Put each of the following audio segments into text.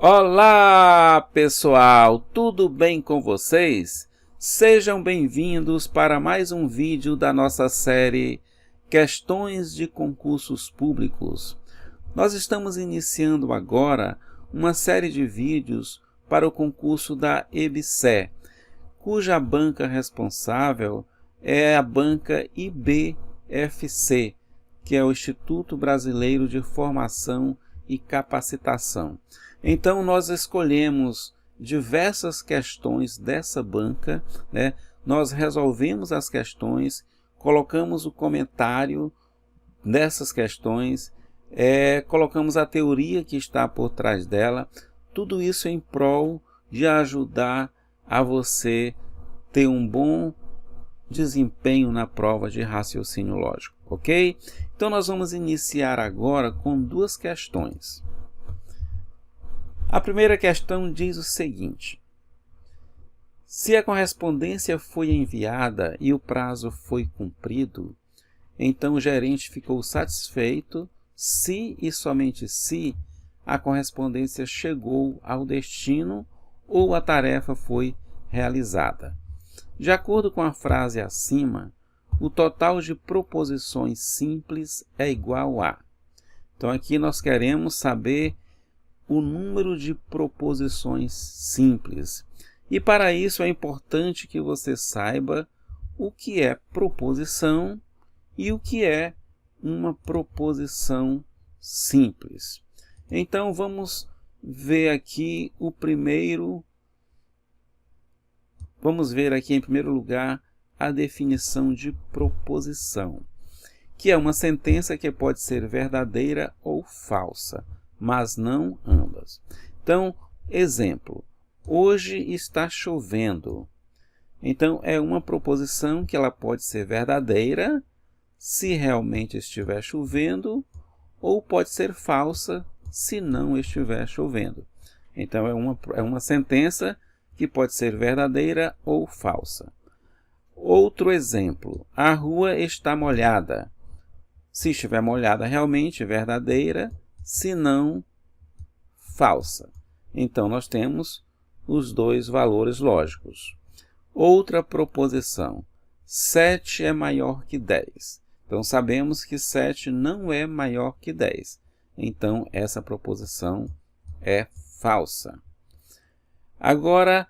Olá, pessoal! Tudo bem com vocês? Sejam bem-vindos para mais um vídeo da nossa série Questões de Concursos Públicos. Nós estamos iniciando agora uma série de vídeos para o concurso da EBSER, cuja banca responsável é a banca IBFC, que é o Instituto Brasileiro de Formação e Capacitação. Então, nós escolhemos diversas questões dessa banca, né? Nós resolvemos as questões, colocamos o comentário dessas questões, colocamos a teoria que está por trás dela, tudo isso em prol de ajudar a você ter um bom desempenho na prova de raciocínio lógico, ok? Então, nós vamos iniciar agora com duas questões. A primeira questão diz o seguinte: se a correspondência foi enviada e o prazo foi cumprido, então o gerente ficou satisfeito se e somente se a correspondência chegou ao destino ou a tarefa foi realizada. De acordo com a frase acima, o total de proposições simples é igual a... Então aqui nós queremos saber o número de proposições simples. E para isso é importante que você saiba o que é proposição e o que é uma proposição simples. Então vamos ver aqui Vamos ver aqui em primeiro lugar a definição de proposição, que é uma sentença que pode ser verdadeira ou falsa, mas não ambas. Então, exemplo: hoje está chovendo. Então, é uma proposição que ela pode ser verdadeira, se realmente estiver chovendo, ou pode ser falsa, se não estiver chovendo. Então, é uma sentença que pode ser verdadeira ou falsa. Outro exemplo: a rua está molhada. Se estiver molhada, realmente verdadeira, se não, falsa. Então, nós temos os dois valores lógicos. Outra proposição: 7 é maior que 10. Então, sabemos que 7 não é maior que 10. Então, essa proposição é falsa. Agora,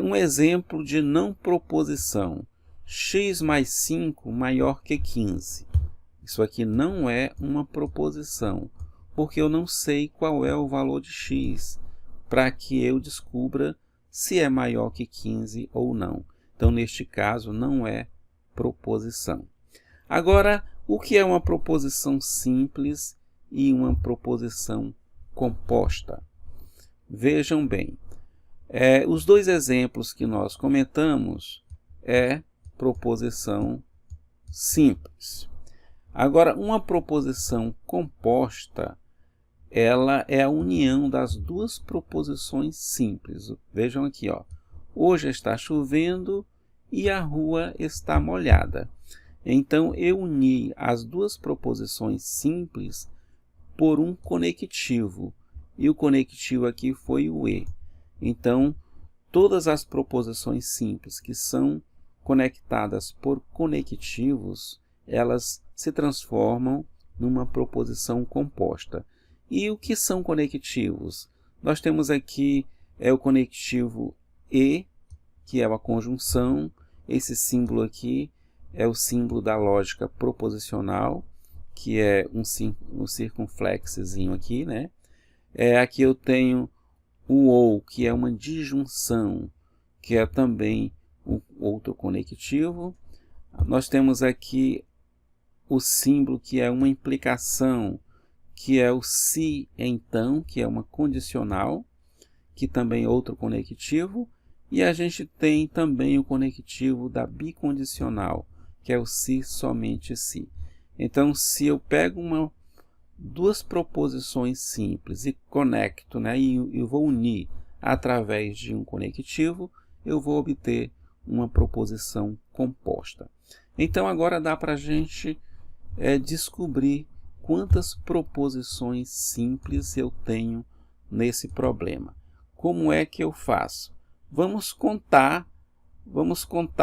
um exemplo de não proposição: x mais 5 maior que 15. Isso aqui não é uma proposição, porque eu não sei qual é o valor de x para que eu descubra se é maior que 15 ou não. Então, neste caso, não é proposição. Agora, o que é uma proposição simples e uma proposição composta? Vejam bem, os dois exemplos que nós comentamos é proposição simples. Agora, uma proposição composta, ela é a união das duas proposições simples. Vejam aqui, ó. Hoje está chovendo e a rua está molhada. Então, eu uni as duas proposições simples por um conectivo. E o conectivo aqui foi o e. Então, todas as proposições simples que são conectadas por conectivos, elas se transformam numa proposição composta. E o que são conectivos? Nós temos aqui o conectivo e, que é uma conjunção. Esse símbolo aqui é o símbolo da lógica proposicional, que é um circunflexozinho aqui, né? Aqui eu tenho o ou, que é uma disjunção, que é também outro conectivo. Nós temos aqui o símbolo que é uma implicação, que é o se então, que é uma condicional, que também é outro conectivo. E a gente tem também o conectivo da bicondicional, que é o se somente se. Então, se eu pego duas proposições simples e conecto, né, e eu vou unir através de um conectivo, eu vou obter uma proposição composta. Então, agora dá para a gente descobrir quantas proposições simples eu tenho nesse problema. Como é que eu faço? Vamos contar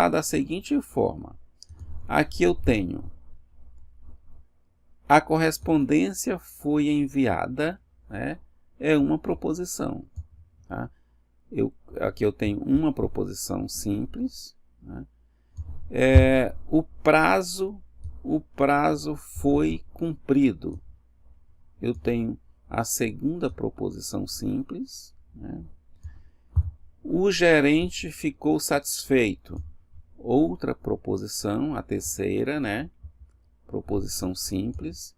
da seguinte forma. Aqui eu tenho a correspondência foi enviada, né? É uma proposição. Tá? Aqui eu tenho uma proposição simples. Né? O prazo foi cumprido. Eu tenho a segunda proposição simples. Né? O gerente ficou satisfeito. Outra proposição, a terceira, né? Proposição simples.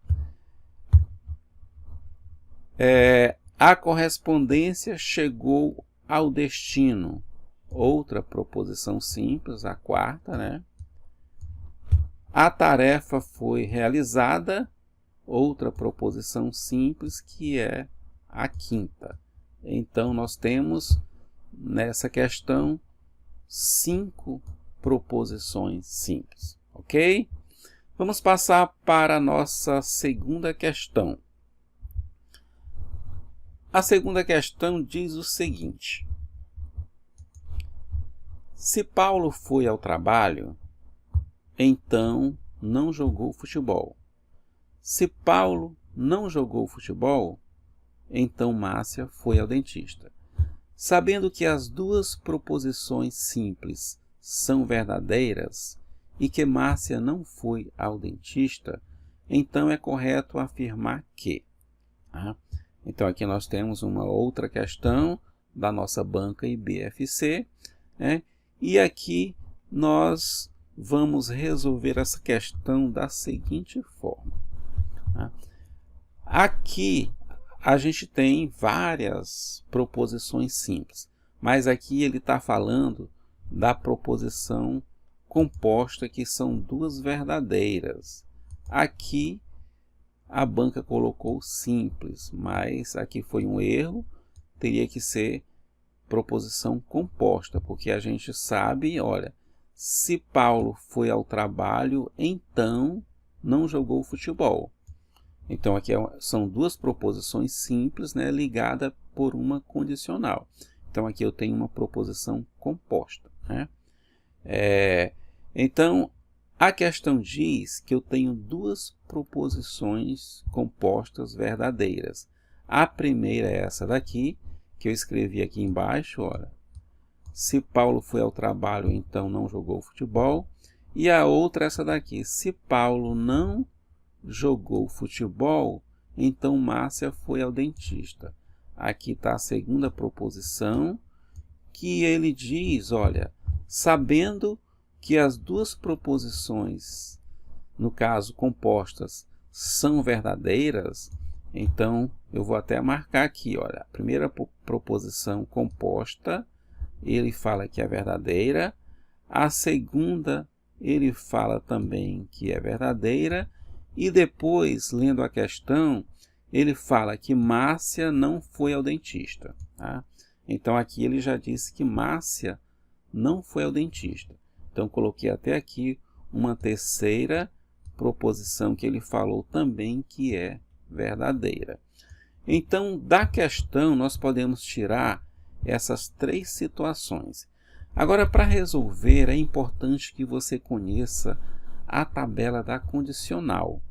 A correspondência chegou ao destino. Outra proposição simples, a quarta, né? A tarefa foi realizada. Outra proposição simples, que é a quinta. Então, nós temos nessa questão 5 proposições simples, ok? Vamos passar para a nossa segunda questão. A segunda questão diz o seguinte: se Paulo foi ao trabalho, então não jogou futebol. Se Paulo não jogou futebol, então Márcia foi ao dentista. Sabendo que as duas proposições simples são verdadeiras e que Márcia não foi ao dentista, então é correto afirmar que. Então aqui nós temos uma outra questão da nossa banca IBFC, né? E aqui nós vamos resolver essa questão da seguinte forma. Aqui a gente tem várias proposições simples, mas aqui ele está falando da proposição composta, que são duas verdadeiras. Aqui a banca colocou simples, mas aqui foi um erro, teria que ser proposição composta, porque a gente sabe, olha, se Paulo foi ao trabalho, então não jogou futebol. Então aqui são duas proposições simples, né, ligadas por uma condicional. Então aqui eu tenho uma proposição composta. Né? Então a questão diz que eu tenho duas proposições compostas verdadeiras. A primeira é essa daqui, que eu escrevi aqui embaixo, olha. Se Paulo foi ao trabalho, então não jogou futebol. E a outra é essa daqui. Se Paulo não jogou futebol, então Márcia foi ao dentista. Aqui está a segunda proposição, que ele diz, olha, sabendo que as duas proposições, no caso compostas, são verdadeiras, então eu vou até marcar aqui, olha, a primeira proposição composta, ele fala que é verdadeira, a segunda ele fala também que é verdadeira, e depois, lendo a questão, ele fala que Márcia não foi ao dentista. Tá? Então aqui ele já disse que Márcia não foi ao dentista. Então coloquei até aqui uma terceira proposição que ele falou também que é verdadeira. Então da questão nós podemos tirar essas três situações. Agora, para resolver, é importante que você conheça a tabela da condicional.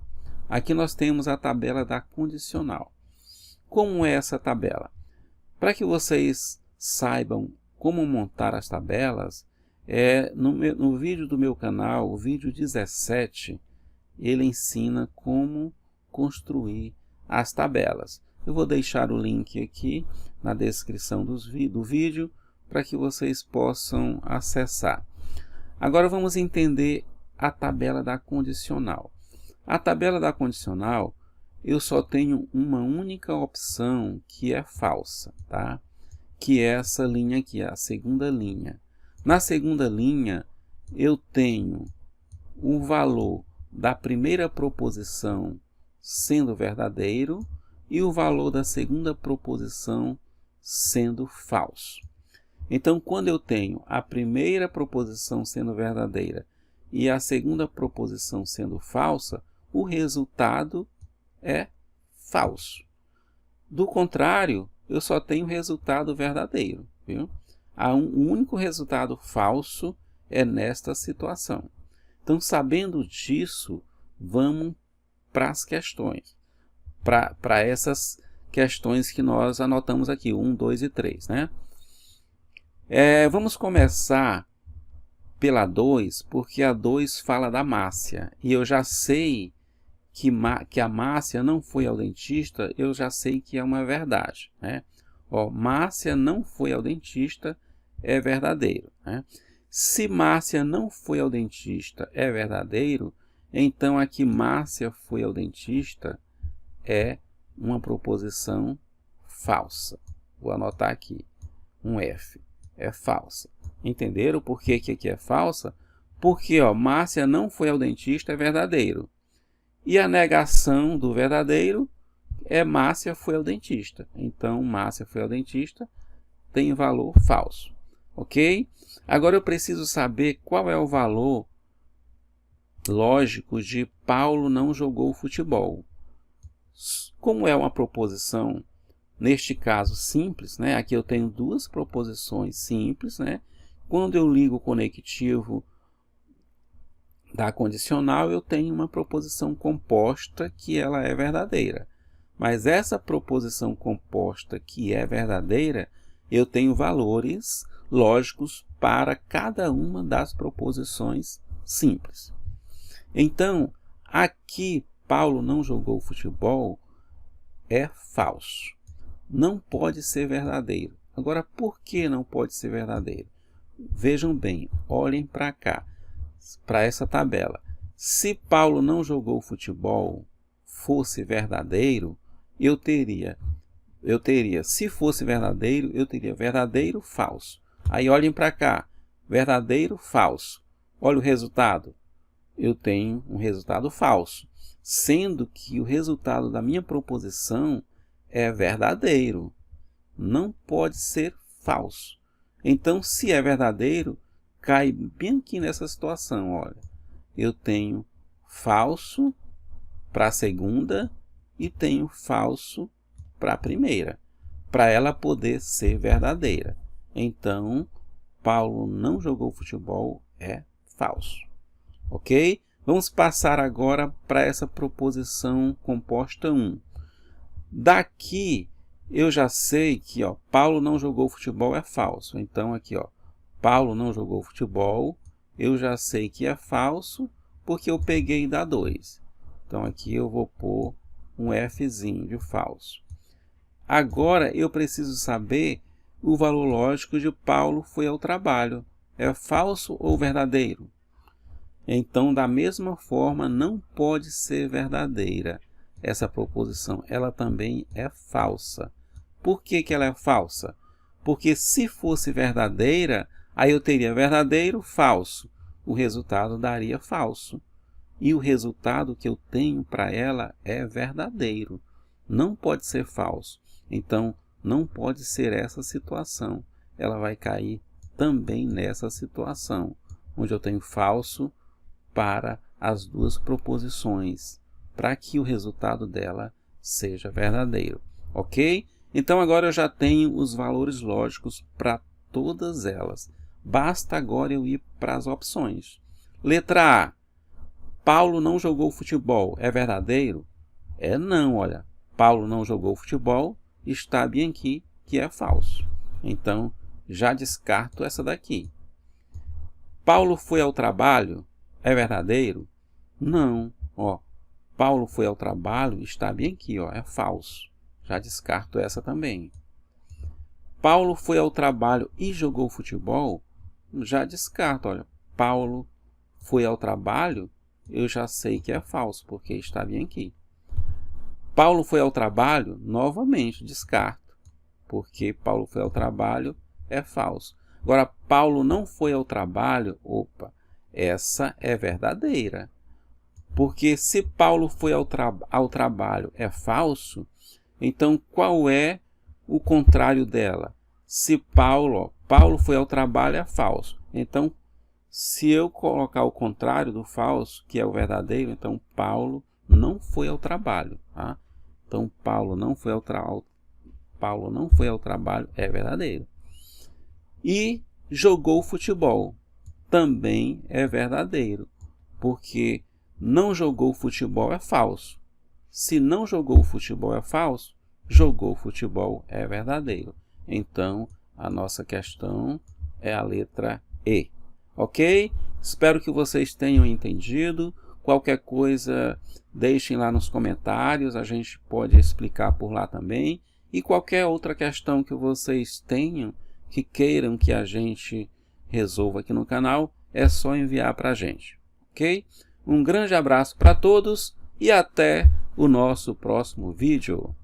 Aqui nós temos a tabela da condicional. Como é essa tabela? Para que vocês saibam como montar as tabelas, no vídeo do meu canal, o vídeo 17, ele ensina como construir as tabelas. Eu vou deixar o link aqui na descrição do vídeo para que vocês possam acessar. Agora vamos entender a tabela da condicional. A tabela da condicional, eu só tenho uma única opção que é falsa, tá? Que é essa linha aqui, a segunda linha. Na segunda linha, eu tenho o valor da primeira proposição sendo verdadeiro e o valor da segunda proposição sendo falso. Então, quando eu tenho a primeira proposição sendo verdadeira e a segunda proposição sendo falsa, o resultado é falso. Do contrário, eu só tenho resultado verdadeiro, viu? O único resultado falso é nesta situação. Então, sabendo disso, vamos para as questões, para essas questões que nós anotamos aqui, 1, 2 e 3, né? Vamos começar pela 2, porque a 2 fala da Márcia, e eu já sei que a Márcia não foi ao dentista, eu já sei que é uma verdade, né? Ó, Márcia não foi ao dentista é verdadeiro, né? Se Márcia não foi ao dentista é verdadeiro, então aqui Márcia foi ao dentista é uma proposição falsa. Vou anotar aqui, um F, é falsa. Entenderam por que aqui é falsa? Porque, ó, Márcia não foi ao dentista é verdadeiro. E a negação do verdadeiro é Márcia foi ao dentista. Então, Márcia foi ao dentista tem valor falso. Ok? Agora eu preciso saber qual é o valor lógico de Paulo não jogou futebol. Como é uma proposição, neste caso simples, né? Aqui eu tenho duas proposições simples, né? Quando eu ligo o conectivo da condicional, eu tenho uma proposição composta que ela é verdadeira. Mas essa proposição composta que é verdadeira, eu tenho valores lógicos para cada uma das proposições simples. Então, aqui Paulo não jogou futebol é falso. Não pode ser verdadeiro. Agora, por que não pode ser verdadeiro? Vejam bem, olhem para cá, para essa tabela. Se Paulo não jogou futebol fosse verdadeiro, eu teria, se fosse verdadeiro, eu teria verdadeiro, falso. Aí olhem para cá, verdadeiro, falso. Olha o resultado. Eu tenho um resultado falso, sendo que o resultado da minha proposição é verdadeiro. Não pode ser falso. Então, se é verdadeiro, cai bem aqui nessa situação, olha. Eu tenho falso para a segunda e tenho falso para a primeira, para ela poder ser verdadeira. Então, Paulo não jogou futebol é falso. Ok? Vamos passar agora para essa proposição composta 1. Daqui, eu já sei que, ó, Paulo não jogou futebol é falso. Então, aqui, ó, Paulo não jogou futebol, eu já sei que é falso, porque eu peguei da 2. Então, aqui eu vou pôr um Fzinho de falso. Agora, eu preciso saber o valor lógico de Paulo foi ao trabalho. É falso ou verdadeiro? Então, da mesma forma, não pode ser verdadeira essa proposição. Ela também é falsa. Por que ela é falsa? Porque se fosse verdadeira, aí eu teria verdadeiro, falso. O resultado daria falso. E o resultado que eu tenho para ela é verdadeiro. Não pode ser falso. Então, não pode ser essa situação. Ela vai cair também nessa situação, onde eu tenho falso para as duas proposições, para que o resultado dela seja verdadeiro. Ok? Então, agora eu já tenho os valores lógicos para todas elas. Basta agora eu ir para as opções. Letra A. Paulo não jogou futebol. É verdadeiro? É não, olha. Paulo não jogou futebol, está bem aqui que é falso. Então, já descarto essa daqui. Paulo foi ao trabalho? É verdadeiro? Não. Ó, Paulo foi ao trabalho, está bem aqui, ó, é falso. Já descarto essa também. Paulo foi ao trabalho e jogou futebol? Já descarto, olha. Paulo foi ao trabalho, eu já sei que é falso, porque está bem aqui. Paulo foi ao trabalho, novamente descarto, porque Paulo foi ao trabalho é falso. Agora, Paulo não foi ao trabalho, opa, essa é verdadeira. Porque se Paulo foi ao trabalho é falso, então qual é o contrário dela? Se Paulo foi ao trabalho é falso. Então, se eu colocar o contrário do falso, que é o verdadeiro, então Paulo não foi ao trabalho. Tá? Então, Paulo não foi Paulo não foi ao trabalho, é verdadeiro. E jogou futebol, também é verdadeiro, porque não jogou futebol é falso. Se não jogou futebol é falso, jogou futebol é verdadeiro. Então, a nossa questão é a letra E. Ok? Espero que vocês tenham entendido. Qualquer coisa, deixem lá nos comentários, a gente pode explicar por lá também. E qualquer outra questão que vocês tenham, que queiram que a gente resolva aqui no canal, é só enviar para a gente. Ok? Um grande abraço para todos e até o nosso próximo vídeo.